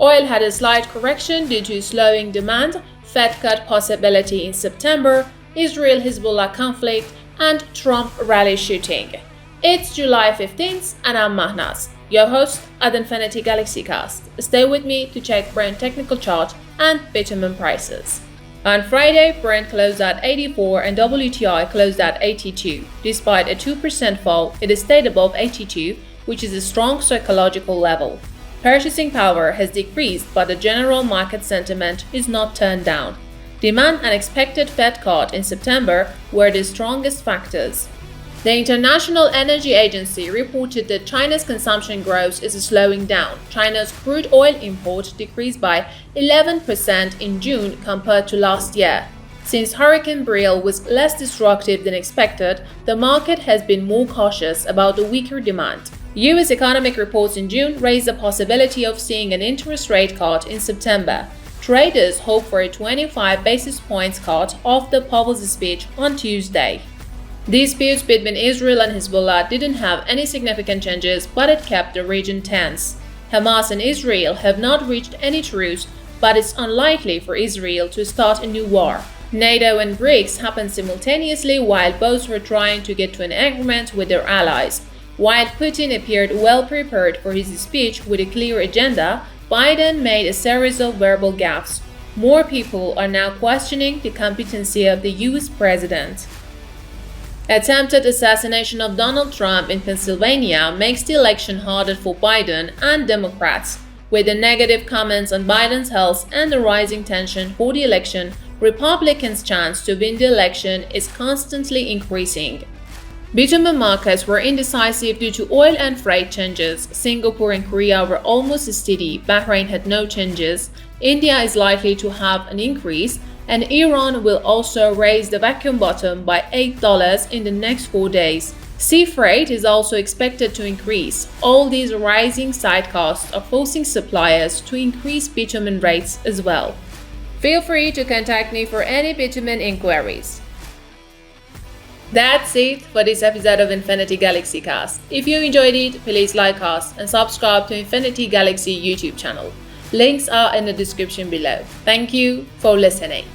Oil had a slight correction due to slowing demand, Fed cut possibility in September, Israel-Hezbollah conflict, and Trump rally shooting. It's July 15th and I'm Mahnaz, your host at Infinity Galaxy Cast. Stay with me to check Brent technical chart and bitumen prices. On Friday, Brent closed at 84 and WTI closed at 82. Despite a 2% fall, it stayed above 82, which is a strong psychological level. Purchasing power has decreased, but the general market sentiment is not turned down. Demand and expected Fed cut in September were the strongest factors. The International Energy Agency reported that China's consumption growth is slowing down. China's crude oil import decreased by 11% in June compared to last year. Since Hurricane Beryl was less destructive than expected, the market has been more cautious about the weaker demand. U.S. economic reports in June raised the possibility of seeing an interest rate cut in September. Traders hope for a 25 basis points cut after Powell's speech on Tuesday. Disputes between Israel and Hezbollah didn't have any significant changes, but it kept the region tense. Hamas and Israel have not reached any truce, but it's unlikely for Israel to start a new war. NATO and BRICS happened simultaneously while both were trying to get to an agreement with their allies. While Putin appeared well prepared for his speech with a clear agenda, Biden made a series of verbal gaffes. More people are now questioning the competency of the U.S. president. Attempted assassination of Donald Trump in Pennsylvania makes the election harder for Biden and Democrats. With the negative comments on Biden's health and the rising tension for the election, Republicans' chance to win the election is constantly increasing. Bitumen markets were indecisive due to oil and freight changes. Singapore and Korea were almost steady. Bahrain had no changes. India is likely to have an increase, and Iran will also raise the vacuum bottom by $8 in the next 4 days. Sea freight is also expected to increase. All these rising side costs are forcing suppliers to increase bitumen rates as well. Feel free to contact me for any bitumen inquiries. That's it for this episode of Infinity Galaxy Cast. If you enjoyed it, please like us and subscribe to Infinity Galaxy YouTube channel. Links are in the description below. Thank you for listening.